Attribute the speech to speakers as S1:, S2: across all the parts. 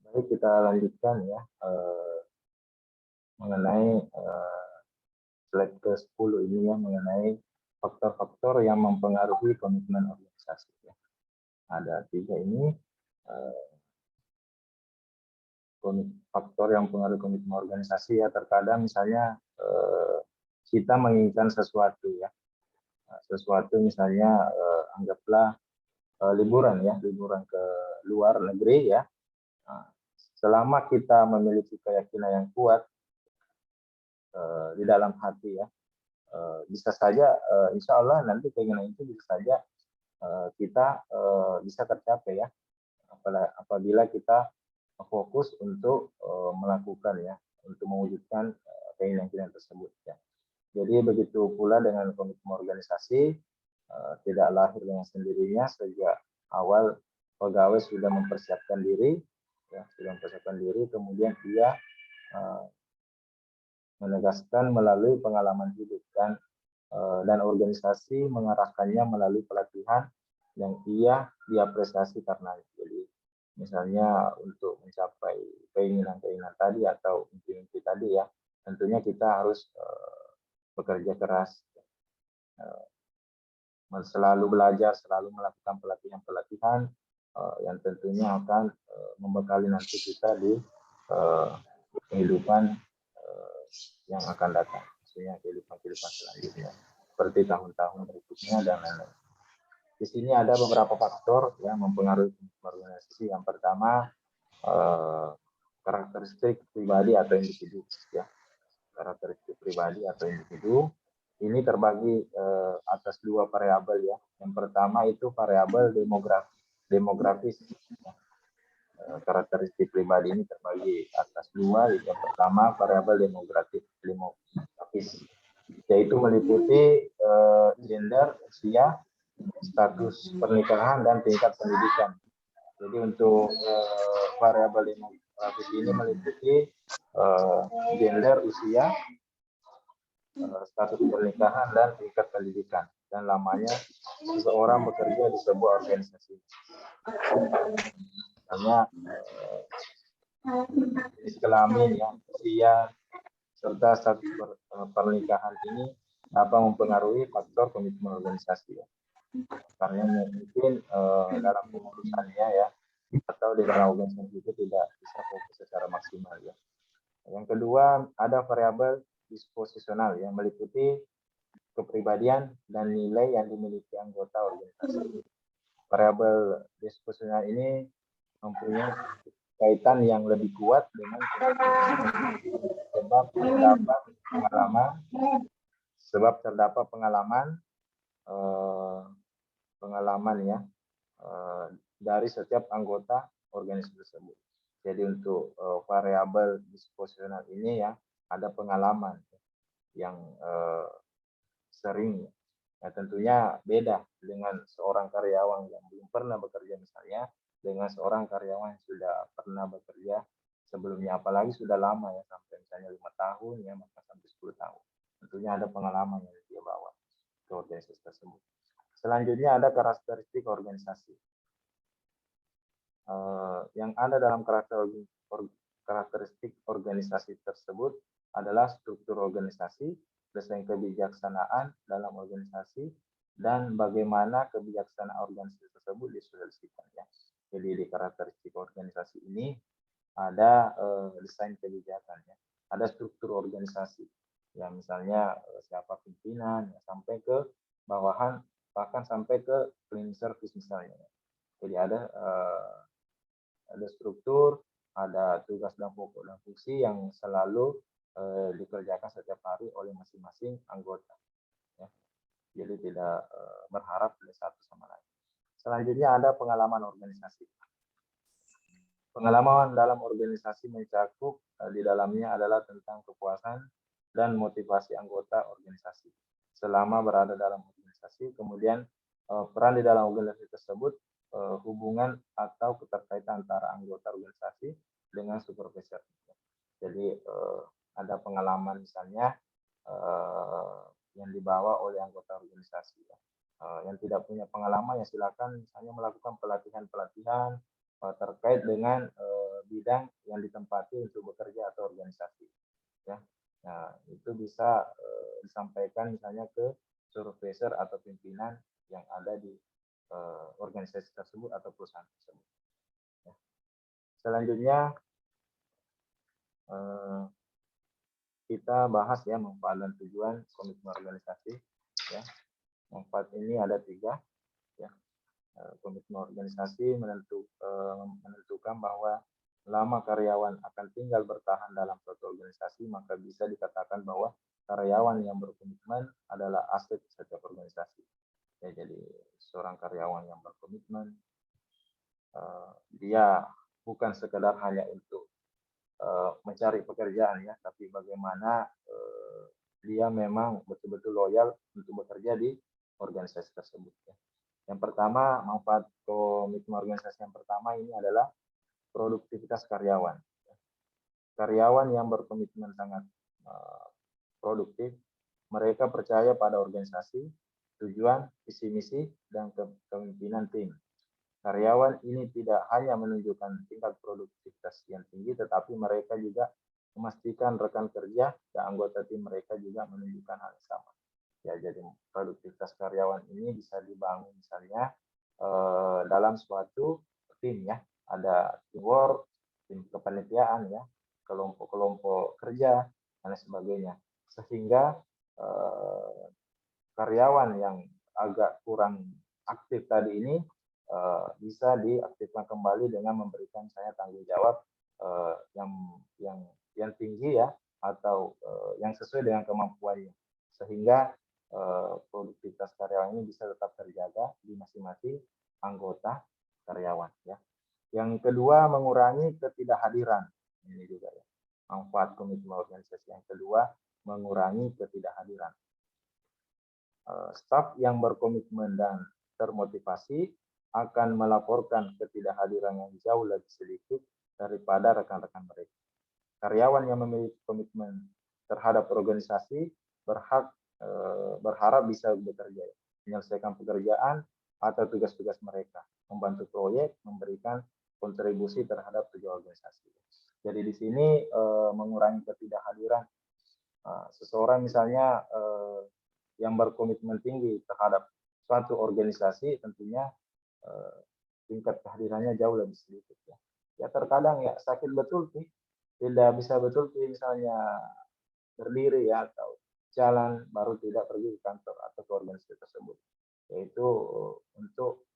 S1: Baik, kita lanjutkan ya mengenai slide ke-10 ini ya, mengenai faktor-faktor yang mempengaruhi komitmen organisasi ya. Ada 3 ini faktor yang mempengaruhi komitmen organisasi ya. Terkadang misalnya kita menginginkan sesuatu ya, sesuatu misalnya anggaplah liburan ya, liburan ke luar negeri ya. Selama kita memiliki keyakinan yang kuat di dalam hati ya, bisa saja insya Allah nanti keinginan itu bisa saja kita bisa tercapai ya, apabila kita fokus untuk melakukan ya, untuk mewujudkan keinginan tersebut ya. Jadi begitu pula dengan komitmen organisasi, tidak lahir dengan sendirinya. Sejak awal pegawai sudah mempersiapkan diri ya, kemudian dia menegaskan melalui pengalaman hidup dan organisasi mengarahkannya melalui pelatihan yang ia diapresiasi karena. Jadi misalnya untuk mencapai keinginan-keinginan tadi atau mimpi-mimpi tadi ya, tentunya kita harus bekerja keras, selalu belajar, selalu melakukan pelatihan-pelatihan yang tentunya akan membekali nanti kita di kehidupan yang akan datang, maksudnya kehidupan selanjutnya, seperti tahun-tahun berikutnya dan lain-lain. Di sini ada beberapa faktor yang mempengaruhi organisasi. Yang pertama, karakteristik pribadi atau individu. Ya, karakteristik pribadi atau individu ini terbagi atas 2 variabel ya. Yang pertama itu variabel demografis. Karakteristik pribadi ini terbagi atas 2. Yang pertama variabel demografis, yaitu meliputi gender, usia, status pernikahan, dan tingkat pendidikan. Jadi untuk variabel demografis ini meliputi gender, usia, status pernikahan, dan tingkat pendidikan, dan lamanya seseorang bekerja di sebuah organisasi. Misalnya jenis kelamin, ya, usia, serta status pernikahan ini dapat mempengaruhi faktor komitmen organisasi. Ya. Karena mungkin dalam pengurusannya ya, atau di dalam organisasi itu tidak bisa fokus secara maksimal ya. Yang kedua, ada variabel disposisional yang meliputi kepribadian dan nilai yang dimiliki anggota organisasi. Variabel disposisional ini mempunyai kaitan yang lebih kuat dengan terdapat pengalaman ya dari setiap anggota organisasi tersebut. Jadi untuk variabel disposisional ini ya, ada pengalaman yang sering ya, tentunya beda dengan seorang karyawan yang belum pernah bekerja misalnya dengan seorang karyawan yang sudah pernah bekerja sebelumnya, apalagi sudah lama ya, sampai misalnya 5 tahun ya, maka sampai 10 tahun. Tentunya ada pengalaman yang dia bawa ke organisasi tersebut. Selanjutnya ada karakteristik organisasi. Yang ada dalam karakteristik organisasi tersebut adalah struktur organisasi, desain kebijaksanaan dalam organisasi, dan bagaimana kebijaksanaan organisasi tersebut disosialisasikan. Ya. Jadi di karakteristik organisasi ini ada desain kebijakan, ya. Ada struktur organisasi, yang misalnya siapa pimpinan, ya, sampai ke bawahan, bahkan sampai ke clean service misalnya. Jadi ada struktur, ada tugas dan pokok dan fungsi yang selalu dikerjakan setiap hari oleh masing-masing anggota. Ya. Jadi tidak berharap dari satu sama lain. Selanjutnya ada pengalaman organisasi. Pengalaman dalam organisasi mencakup di dalamnya adalah tentang kepuasan dan motivasi anggota organisasi selama berada dalam organisasi, kemudian peran di dalam organisasi tersebut, hubungan atau keterkaitan antara anggota organisasi dengan supervisor. Jadi ada pengalaman misalnya yang dibawa oleh anggota organisasi. Yang tidak punya pengalaman ya silakan misalnya melakukan pelatihan-pelatihan terkait dengan bidang yang ditempati untuk bekerja atau organisasi. Ya, nah itu bisa disampaikan misalnya ke supervisor atau pimpinan yang ada di organisasi tersebut atau perusahaan tersebut. Ya. Selanjutnya kita bahas ya manfaat dan tujuan komitmen organisasi. Ya, manfaat ini ada 3. Ya, komitmen organisasi menentukan bahwa selama karyawan akan tinggal bertahan dalam suatu organisasi, maka bisa dikatakan bahwa karyawan yang berkomitmen adalah aset setiap organisasi. Ya, jadi seorang karyawan yang berkomitmen, dia bukan sekedar hanya untuk mencari pekerjaan ya, tapi bagaimana dia memang betul-betul loyal untuk bekerja di organisasi tersebut. Ya. Yang pertama, manfaat komitmen organisasi yang pertama ini adalah produktivitas karyawan. Karyawan yang berkomitmen sangat produktif, mereka percaya pada organisasi, tujuan, visi misi, dan kepemimpinan tim. Karyawan ini tidak hanya menunjukkan tingkat produktivitas yang tinggi, tetapi mereka juga memastikan rekan kerja dan anggota tim mereka juga menunjukkan hal yang sama. Ya, jadi produktivitas karyawan ini bisa dibangun misalnya dalam suatu tim ya, ada teamwork, tim kepanitiaan ya, kelompok-kelompok kerja dan sebagainya, sehingga karyawan yang agak kurang aktif tadi ini bisa diaktifkan kembali dengan memberikan saya tanggung jawab yang tinggi ya, atau yang sesuai dengan kemampuannya, sehingga produktivitas karyawan ini bisa tetap terjaga di masing-masing anggota karyawan ya. Yang kedua, mengurangi ketidakhadiran. Ini juga ya, manfaat komitmen organisasi yang kedua, mengurangi ketidakhadiran. Staf yang berkomitmen dan termotivasi akan melaporkan ketidakhadiran yang jauh lebih sedikit daripada rekan-rekan mereka. Karyawan yang memiliki komitmen terhadap organisasi berharap bisa bekerja, menyelesaikan pekerjaan atau tugas-tugas mereka, membantu proyek, memberikan kontribusi terhadap tujuan organisasi. Jadi di sini mengurangi ketidakhadiran seseorang misalnya yang berkomitmen tinggi terhadap suatu organisasi, tentunya tingkat kehadirannya jauh lebih sedikit ya. Ya terkadang ya sakit betul sih, tidak bisa betul sih misalnya berdiri ya atau jalan baru tidak pergi ke kantor atau ke organisasi tersebut, yaitu untuk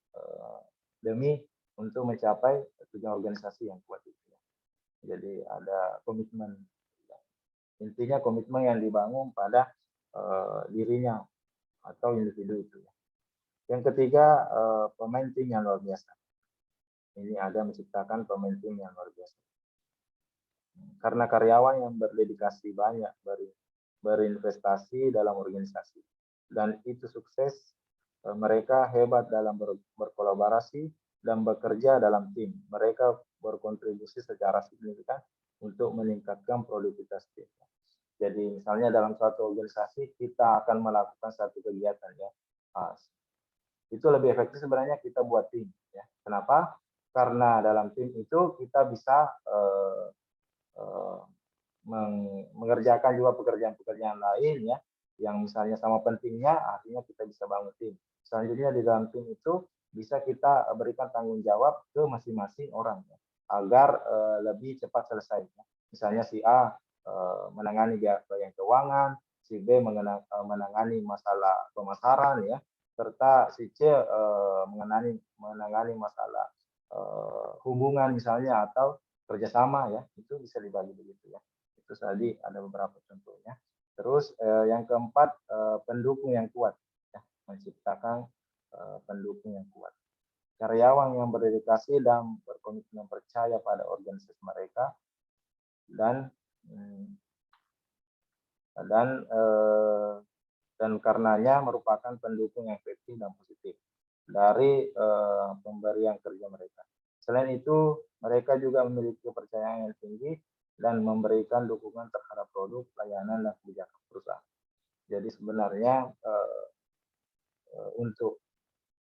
S1: demi untuk mencapai tujuan organisasi yang kuat itu ya. Jadi ada komitmen, intinya komitmen yang dibangun pada dirinya atau individu itu ya. Yang ketiga, pemain tim yang luar biasa. Ini ada menciptakan pemain tim yang luar biasa. Karena karyawan yang berdedikasi banyak berinvestasi dalam organisasi dan itu sukses, mereka hebat dalam berkolaborasi dan bekerja dalam tim. Mereka berkontribusi secara signifikan untuk meningkatkan produktivitas tim. Jadi misalnya dalam suatu organisasi kita akan melakukan satu kegiatan ya, itu lebih efektif sebenarnya kita buat tim ya. Kenapa? Karena dalam tim itu kita bisa mengerjakan juga pekerjaan-pekerjaan lain ya, yang misalnya sama pentingnya, artinya kita bisa bangun tim. Selanjutnya di dalam tim itu bisa kita berikan tanggung jawab ke masing-masing orang ya, agar lebih cepat selesai ya. Misalnya si A menangani bagian keuangan, si B menangani masalah pemasaran ya, serta si C menangani masalah hubungan misalnya atau kerjasama ya, itu bisa dibagi begitu ya. Itu tadi ada beberapa contohnya. Terus yang keempat, pendukung yang kuat ya, menciptakan pendukung yang kuat. Karyawan yang berdedikasi dan berkomitmen percaya pada organisasi mereka dan karenanya merupakan pendukung yang efektif dan positif dari pemberian kerja mereka. Selain itu, mereka juga memiliki kepercayaan yang tinggi dan memberikan dukungan terhadap produk, layanan, dan kebijakan perusahaan. Jadi sebenarnya untuk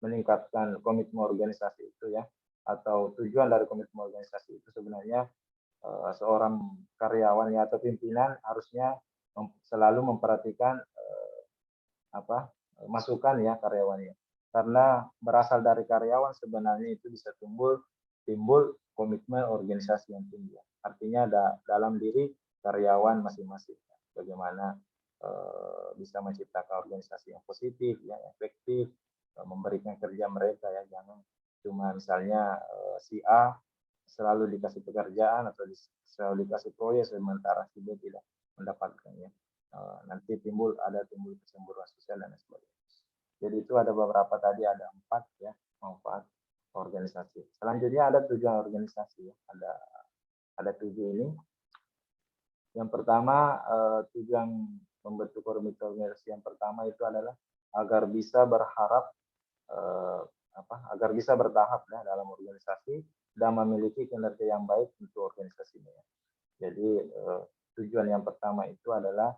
S1: meningkatkan komitmen organisasi itu ya, atau tujuan dari komitmen organisasi itu sebenarnya seorang karyawan atau pimpinan harusnya selalu memperhatikan apa masukan ya karyawannya, karena berasal dari karyawan sebenarnya itu bisa timbul komitmen organisasi yang tinggi. Artinya dalam diri karyawan masing-masing bagaimana bisa menciptakan organisasi yang positif, yang efektif, memberikan kerja mereka ya, jangan cuma misalnya si A selalu dikasih pekerjaan atau selalu dikasih proyek sementara si B tidak mendapatkannya. Nanti timbul kecemburuan sosial dan sebagainya. Jadi itu ada beberapa tadi, ada 4 ya manfaat organisasi. Selanjutnya ada tujuan organisasi ya. Ada 7 ini. Yang pertama tujuan membentuk organisasi yang pertama itu adalah agar bisa agar bisa bertahap ya, dalam organisasi dan memiliki kinerja yang baik untuk organisasinya. Jadi tujuan yang pertama itu adalah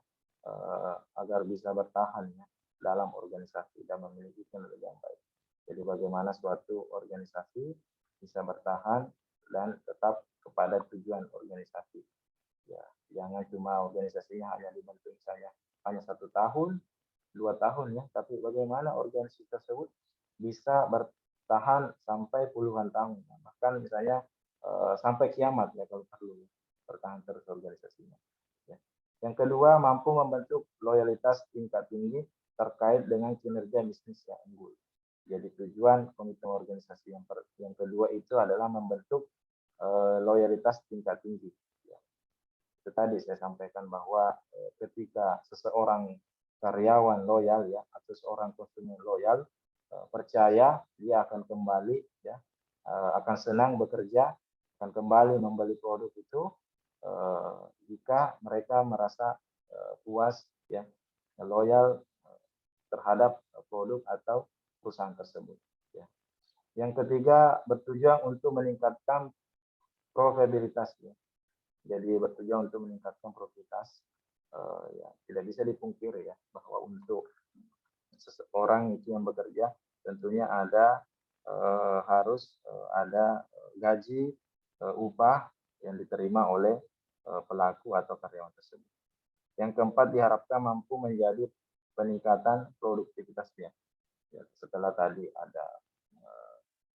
S1: agar bisa bertahan ya, dalam organisasi dan memiliki kinerja yang baik. Jadi bagaimana suatu organisasi bisa bertahan dan tetap kepada tujuan organisasi. Ya, jangan cuma organisasinya hanya dibentuk misalnya hanya 1 tahun, 2 tahun ya, tapi bagaimana organisasi tersebut bisa bertahan sampai puluhan tahun, bahkan misalnya sampai kiamat ya kalau perlu bertahan terus organisasinya. Ya. Yang kedua, mampu membentuk loyalitas tingkat tinggi terkait dengan kinerja bisnis yang unggul. Jadi tujuan komitmen organisasi yang kedua itu adalah membentuk loyalitas tingkat tinggi. Ya. Itu tadi saya sampaikan bahwa ketika seseorang karyawan loyal ya atau seorang konsumen loyal, percaya dia akan kembali ya, akan senang bekerja, akan kembali membeli produk itu jika mereka merasa puas ya, loyal terhadap produk atau perusahaan tersebut ya. Yang ketiga, bertujuan untuk meningkatkan profitabilitas ya. Jadi bertujuan untuk meningkatkan profitabilitas ya, tidak bisa dipungkiri ya bahwa untuk seseorang itu yang bekerja tentunya harus ada gaji, upah yang diterima oleh pelaku atau karyawan tersebut. Yang keempat, diharapkan mampu menjadi peningkatan produktivitasnya. Ya, setelah tadi ada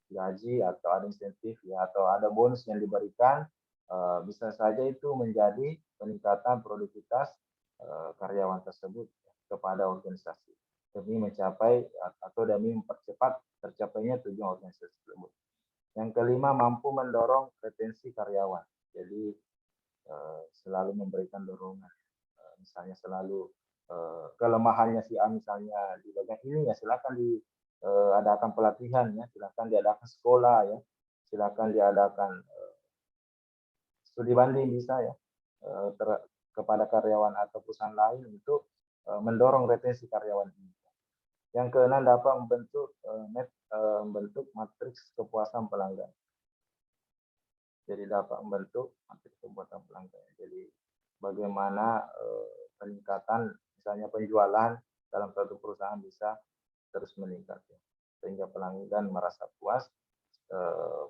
S1: gaji atau ada insentif ya atau ada bonus yang diberikan, bisa saja itu menjadi peningkatan produktivitas karyawan tersebut kepada organisasi demi mencapai atau demi mempercepat tercapainya tujuan organisasi tersebut. Yang kelima, mampu mendorong retensi karyawan. Jadi selalu memberikan dorongan. Misalnya selalu kelemahannya si A misalnya di bagian ini ya silakan diadakan pelatihan ya, silakan diadakan sekolah ya, silakan diadakan studi banding bisa ya kepada karyawan atau perusahaan lain untuk mendorong retensi karyawan ini. Yang keenam, dapat membentuk matriks kepuasan pelanggan. Jadi dapat membentuk matriks kepuasan pelanggan. Jadi bagaimana peningkatan misalnya penjualan dalam suatu perusahaan bisa terus meningkat ya. Sehingga pelanggan merasa puas,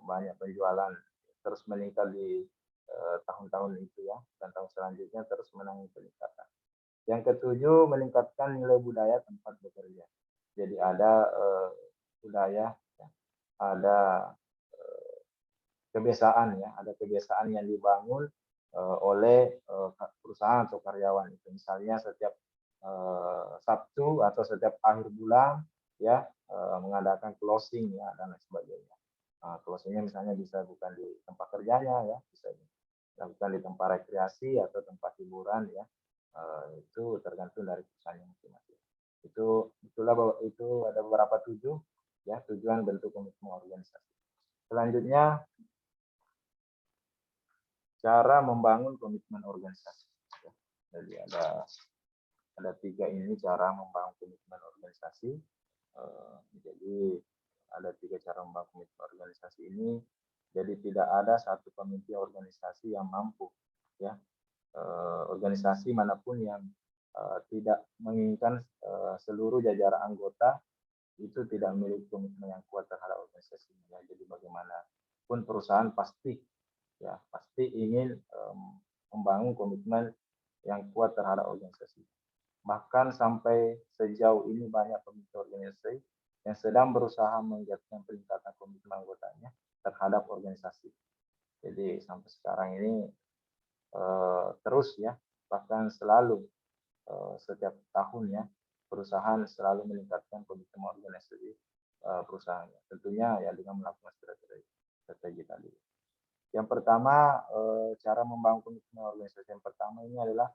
S1: banyak penjualan terus meningkat di tahun-tahun itu ya, dan tahun selanjutnya terus mengalami peningkatan. Yang ketujuh, meningkatkan nilai budaya tempat bekerja. Jadi ada budaya, ya, ada kebiasaan ya, ada kebiasaan yang dibangun oleh perusahaan atau karyawan itu. Misalnya setiap Sabtu atau setiap akhir bulan ya mengadakan closing ya dan lain sebagainya. Closingnya misalnya bisa bukan di tempat kerjanya ya, bisa dilakukan di tempat rekreasi atau tempat hiburan ya. Itu tergantung dari perusahaan masing-masing. Itulah bahwa itu ada beberapa tujuan bentuk komitmen organisasi. Selanjutnya, cara membangun komitmen organisasi. Jadi ada 3 ini cara membangun komitmen organisasi. Jadi ada 3 cara membangun komitmen organisasi ini. Jadi tidak ada satu pemimpin organisasi yang mampu ya. Organisasi manapun yang tidak menginginkan seluruh jajaran anggota itu tidak memiliki komitmen yang kuat terhadap organisasinya. Jadi bagaimana pun perusahaan pasti ingin membangun komitmen yang kuat terhadap organisasi. Bahkan sampai sejauh ini banyak pemilik organisasi yang sedang berusaha menggiatkan peningkatan komitmen anggotanya terhadap organisasi. Jadi sampai sekarang ini terus ya, bahkan selalu setiap tahun ya, perusahaan selalu meningkatkan komitmen organisasi perusahaannya. Tentunya ya dengan melakukan strategi tadi. Yang pertama, cara membangun komitmen organisasi yang pertama ini adalah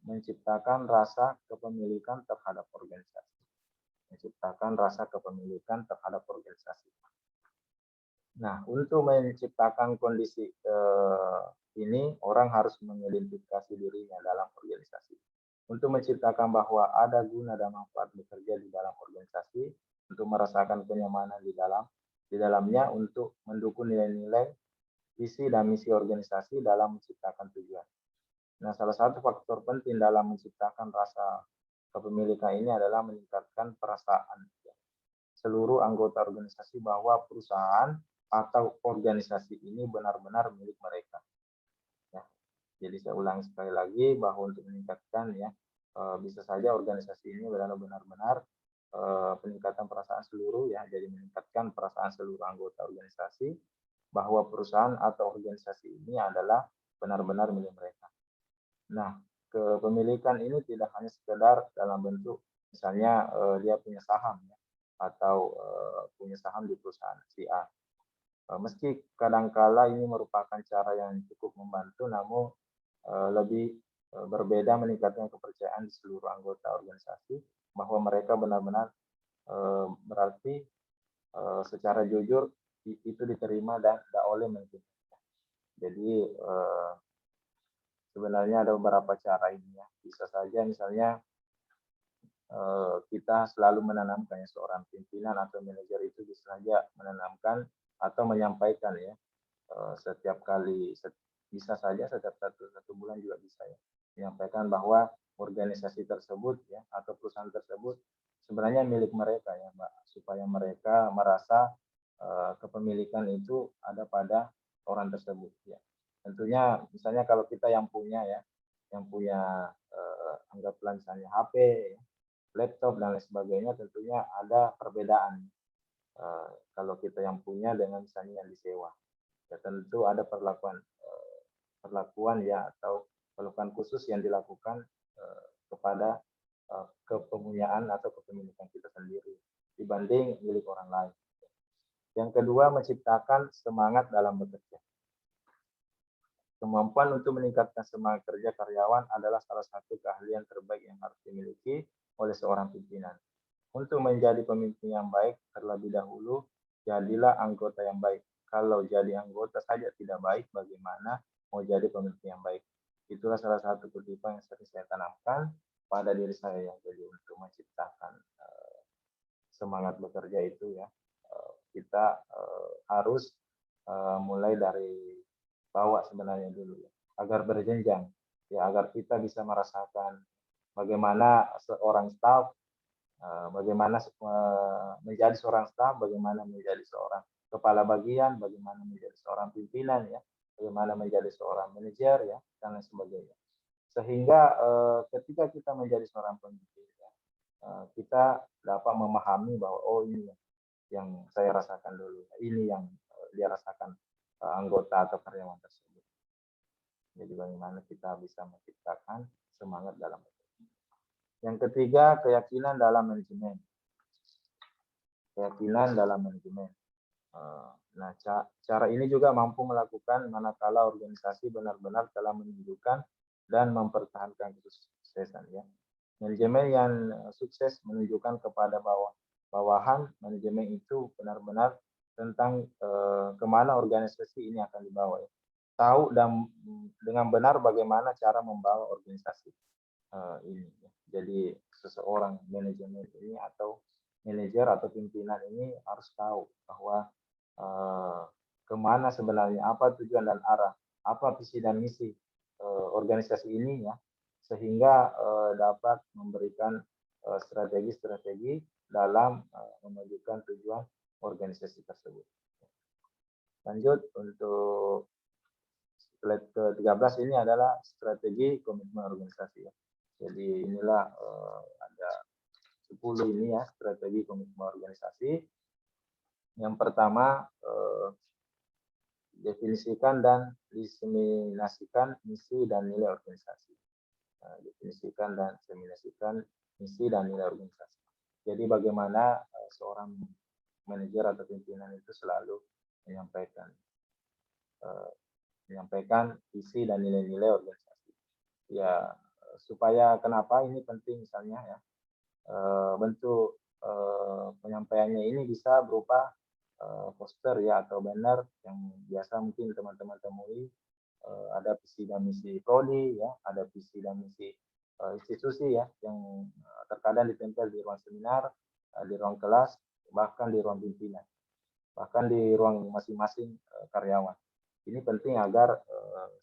S1: menciptakan rasa kepemilikan terhadap organisasi. Menciptakan rasa kepemilikan terhadap organisasi. Nah, untuk menciptakan kondisi ini, orang harus mengidentifikasi dirinya dalam organisasi. Untuk menciptakan bahwa ada guna dan manfaat bekerja di dalam organisasi, untuk merasakan kenyamanan di dalamnya, untuk mendukung nilai-nilai, visi dan misi organisasi dalam menciptakan tujuan. Nah, salah satu faktor penting dalam menciptakan rasa kepemilikan ini adalah meningkatkan perasaan seluruh anggota organisasi bahwa perusahaan atau organisasi ini benar-benar milik mereka. Ya, jadi saya ulangi sekali lagi bahwa untuk meningkatkan ya, bisa saja organisasi ini benar-benar peningkatan perasaan seluruh ya, jadi meningkatkan perasaan seluruh anggota organisasi bahwa perusahaan atau organisasi ini adalah benar-benar milik mereka. Nah, kepemilikan ini tidak hanya sekedar dalam bentuk misalnya dia punya saham ya, atau punya saham di perusahaan si A. Meski kadangkala ini merupakan cara yang cukup membantu, namun lebih berbeda meningkatkan kepercayaan di seluruh anggota organisasi bahwa mereka benar-benar berarti secara jujur itu diterima dan tidak oleh mungkin. Jadi sebenarnya ada beberapa cara ini ya. Bisa saja misalnya kita selalu menanamkan ya, seorang pimpinan atau manajer itu bisa saja menanamkan atau menyampaikan ya setiap kali, bisa saja setiap satu bulan juga bisa ya, menyampaikan bahwa organisasi tersebut ya atau perusahaan tersebut sebenarnya milik mereka ya Mbak, supaya mereka merasa kepemilikan itu ada pada orang tersebut ya. Tentunya misalnya kalau kita yang punya ya, yang punya anggaplah misalnya HP, laptop dan lain sebagainya, tentunya ada perbedaan kalau kita yang punya dengan misalnya yang disewa. Ya, tentu ada perlakuan ya atau perlakuan khusus yang dilakukan kepada kepunyaan atau kepemilikan kita sendiri dibanding milik orang lain. Yang kedua, menciptakan semangat dalam bekerja. Kemampuan untuk meningkatkan semangat kerja karyawan adalah salah satu keahlian terbaik yang harus dimiliki oleh seorang pimpinan. Untuk menjadi pemimpin yang baik, terlebih dahulu jadilah anggota yang baik. Kalau jadi anggota saja tidak baik, bagaimana mau jadi pemimpin yang baik? Itulah salah satu kutipan yang sering saya tanamkan pada diri saya yang jadi untuk menciptakan semangat bekerja itu ya. Kita harus mulai dari bawah sebenarnya dulu ya, agar berjenjang ya, agar kita bisa merasakan bagaimana seorang staf, bagaimana menjadi seorang staf, bagaimana menjadi seorang kepala bagian, bagaimana menjadi seorang pimpinan ya, bagaimana menjadi seorang manajer ya, dan lain sebagainya. Sehingga ketika kita menjadi seorang pemimpin ya, kita dapat memahami bahwa oh ini yang saya rasakan dulu, ini yang dia rasakan anggota atau karyawan tersebut. Jadi bagaimana kita bisa menciptakan semangat dalam bekerja. Yang ketiga, keyakinan dalam manajemen. Keyakinan dalam manajemen. Nah, cara ini juga mampu melakukan manakala organisasi benar-benar telah menunjukkan dan mempertahankan kesuksesan ya. Manajemen yang sukses menunjukkan kepada bawahan manajemen itu benar-benar tentang kemana organisasi ini akan dibawa ya. Tahu dan dengan benar bagaimana cara membawa organisasi ini ya. Jadi seseorang manajemen ini atau manajer atau pimpinan ini harus tahu bahwa kemana sebenarnya, apa tujuan dan arah, apa visi dan misi organisasi ini ya, sehingga dapat memberikan strategi-strategi dalam memajukan tujuan organisasi tersebut. Lanjut untuk slide ke-13 ini adalah strategi komitmen organisasi ya. Jadi inilah ada 10 ini ya strategi komitmen organisasi. Yang pertama definisikan dan diseminasikan misi dan nilai organisasi. Definisikan dan diseminasikan misi dan nilai organisasi. Jadi bagaimana seorang manajer atau pimpinan itu selalu menyampaikan visi dan nilai-nilai organisasi. Ya, supaya kenapa ini penting misalnya ya, bentuk penyampaiannya ini bisa berupa poster ya atau banner yang biasa mungkin teman-teman temui, ada visi dan misi prodi ya, ada visi dan misi institusi ya yang terkadang ditempel di ruang seminar, di ruang kelas, bahkan di ruang pimpinan, bahkan di ruang masing-masing karyawan. Ini penting agar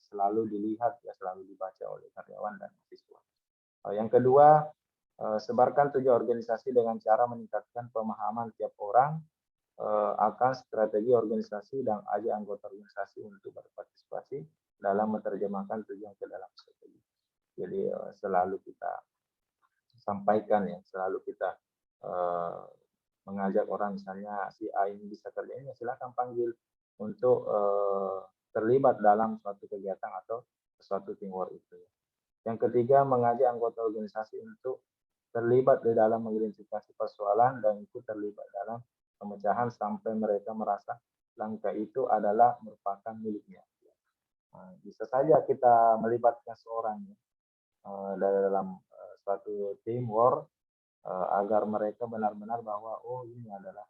S1: selalu dilihat ya, selalu dibaca oleh karyawan dan mahasiswa. Yang kedua, sebarkan tujuan organisasi dengan cara meningkatkan pemahaman tiap orang akan strategi organisasi dan ajak anggota organisasi untuk berpartisipasi dalam menerjemahkan tujuan ke dalam strategi. Jadi selalu kita sampaikan ya, selalu kita mengajak orang misalnya si A ini bisa kerja ini, silakan panggil untuk terlibat dalam suatu kegiatan atau suatu teamwork itu. Yang ketiga, mengajak anggota organisasi untuk terlibat di dalam mengidentifikasi persoalan dan ikut terlibat dalam pemecahan sampai mereka merasa langkah itu adalah merupakan miliknya. Bisa saja kita melibatkan seorang dalam suatu teamwork agar mereka benar-benar bahwa oh ini adalah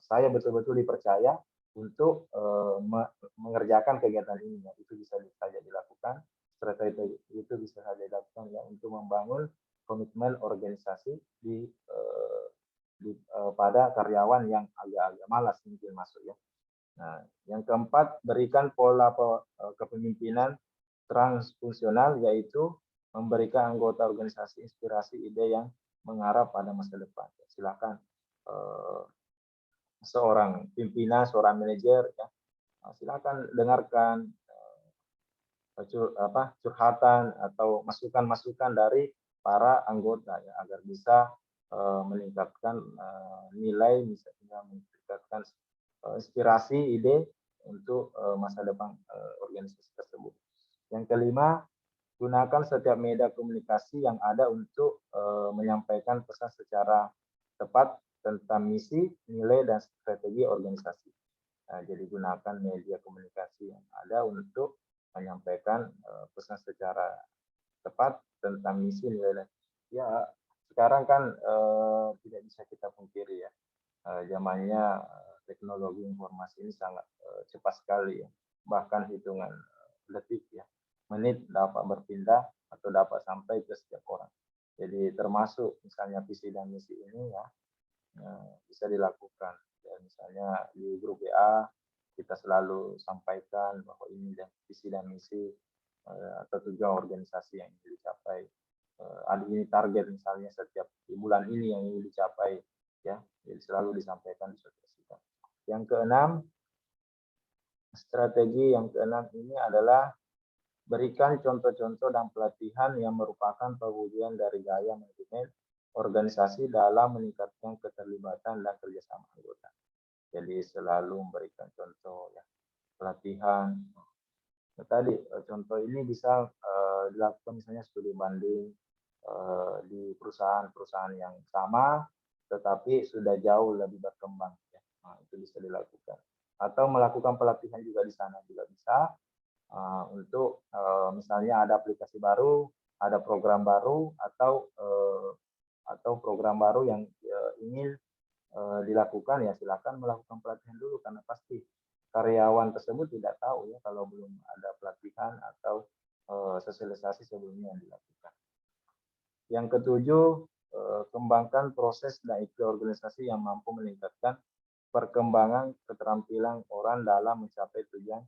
S1: saya betul-betul dipercaya untuk mengerjakan kegiatan ini. Itu bisa saja dilakukan. Strategi itu bisa saja dilakukan ya untuk membangun komitmen organisasi pada karyawan yang agak-agak malas mungkin masuk ya. Nah, yang keempat, berikan pola kepemimpinan transfungsional, yaitu memberikan anggota organisasi inspirasi ide yang mengarah pada masa depan. Silakan seorang pimpinan, seorang manajer ya, silakan dengarkan curhatan atau masukan-masukan dari para anggota ya agar bisa meningkatkan nilai, misalnya meningkatkan inspirasi, ide untuk masa depan organisasi tersebut. Yang kelima, gunakan setiap media komunikasi yang ada untuk menyampaikan pesan secara tepat tentang misi, nilai, dan strategi organisasi. Nah, jadi gunakan media komunikasi yang ada untuk menyampaikan pesan secara tepat tentang misi, nilai, dan ya sekarang kan tidak bisa kita pungkiri ya, zamannya teknologi informasi ini sangat cepat sekali ya, bahkan hitungan detik ya, menit dapat berpindah atau dapat sampai ke setiap orang. Jadi termasuk misalnya visi dan misi ini ya bisa dilakukan. Ya, misalnya di grup WA kita selalu sampaikan bahwa ini visi dan misi atau tujuan organisasi yang ingin dicapai. Ada ini target misalnya setiap di bulan ini yang ingin dicapai ya, jadi selalu disampaikan disosialisasikan. Yang keenam, strategi yang keenam ini adalah berikan contoh-contoh dan pelatihan yang merupakan perwujudan dari gaya manajemen organisasi dalam meningkatkan keterlibatan dan kerjasama anggota. Jadi selalu memberikan contoh ya, pelatihan. Nah, tadi contoh ini bisa dilakukan misalnya studi banding di perusahaan-perusahaan yang sama, tetapi sudah jauh lebih berkembang. Ya. Nah, itu bisa dilakukan. Atau melakukan pelatihan juga di sana juga bisa. Untuk misalnya ada aplikasi baru, ada program baru, atau program baru yang ingin dilakukan ya silakan melakukan pelatihan dulu karena pasti karyawan tersebut tidak tahu ya kalau belum ada pelatihan atau sosialisasi sebelumnya yang dilakukan. Yang ketujuh, kembangkan proses dan ikut organisasi yang mampu meningkatkan perkembangan keterampilan orang dalam mencapai tujuan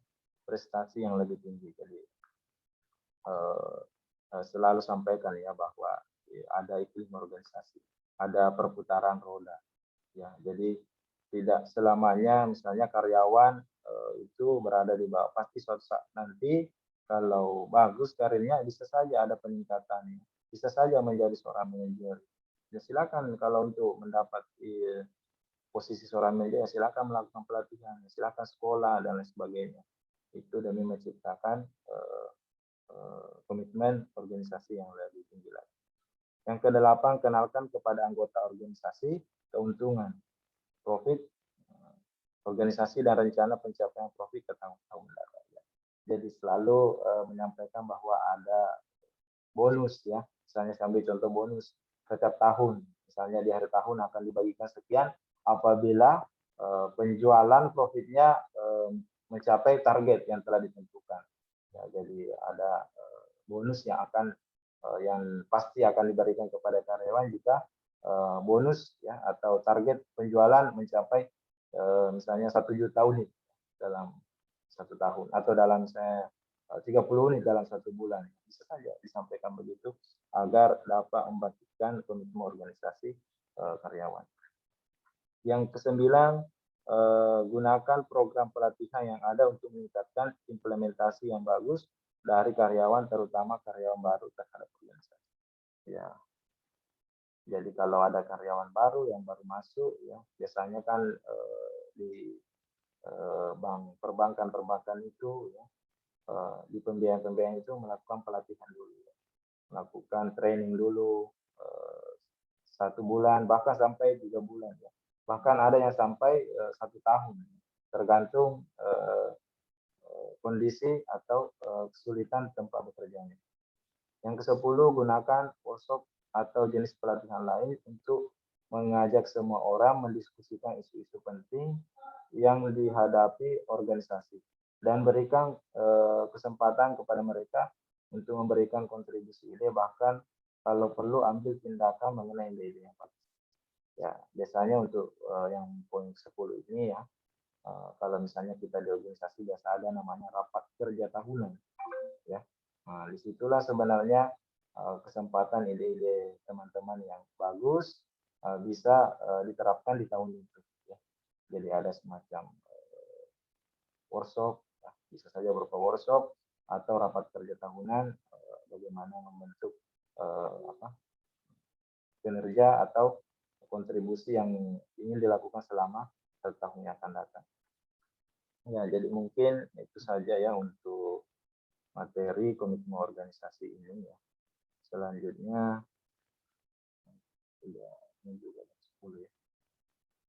S1: prestasi yang lebih tinggi. Jadi selalu sampaikan ya bahwa ada iklim organisasi, ada perputaran roda. Ya, jadi tidak selamanya misalnya karyawan itu berada di bawah, pasti suatu saat nanti kalau bagus karirnya bisa saja ada peningkatan, bisa saja menjadi seorang manajer. Ya silakan kalau untuk mendapat posisi seorang manajer, ya silakan melakukan pelatihan, ya silakan sekolah dan lain sebagainya. Itu demi menciptakan komitmen organisasi yang lebih tinggi lagi. Yang kedelapan, kenalkan kepada anggota organisasi keuntungan, profit, organisasi dan rencana pencapaian profit ke tahun mendatang. Jadi selalu menyampaikan bahwa ada bonus ya, misalnya sambil contoh bonus setiap tahun, misalnya di akhir tahun akan dibagikan sekian apabila penjualan profitnya mencapai target yang telah ditentukan. Ya, jadi ada bonus yang akan yang pasti akan diberikan kepada karyawan jika bonus ya atau target penjualan mencapai misalnya 1 juta unit dalam 1 tahun atau dalam saya 30 unit dalam 1 bulan, bisa saja disampaikan begitu agar dapat membangkitkan komitmen organisasi karyawan. Yang kesembilan, gunakan program pelatihan yang ada untuk meningkatkan implementasi yang bagus dari karyawan, terutama karyawan baru terhadap organisasi. Ya, jadi kalau ada karyawan baru yang baru masuk, ya biasanya kan di bank perbankan itu ya, di pembiayaan itu melakukan pelatihan dulu, ya. Melakukan training dulu 1 bulan bahkan sampai 3 bulan ya. Bahkan ada yang sampai 1 tahun, tergantung kondisi atau kesulitan tempat bekerjanya. Yang ke-10, gunakan workshop atau jenis pelatihan lain untuk mengajak semua orang mendiskusikan isu-isu penting yang dihadapi organisasi dan berikan kesempatan kepada mereka untuk memberikan kontribusi ide, bahkan kalau perlu ambil tindakan mengenai ide-ide yang bagus. Ya, biasanya untuk yang poin 10 ini ya, kalau misalnya kita di organisasi biasa ada namanya rapat kerja tahunan, ya. Nah, disitulah sebenarnya kesempatan ide-ide teman-teman yang bagus bisa diterapkan di tahun itu. Ya. Jadi ada semacam workshop, ya, bisa saja berupa workshop atau rapat kerja tahunan, bagaimana membentuk kinerja atau kontribusi yang ingin dilakukan selama 1 tahun yang akan datang. Ya, jadi mungkin itu saja ya untuk materi komitmen organisasi ini ya. Selanjutnya, ini juga 10 ya.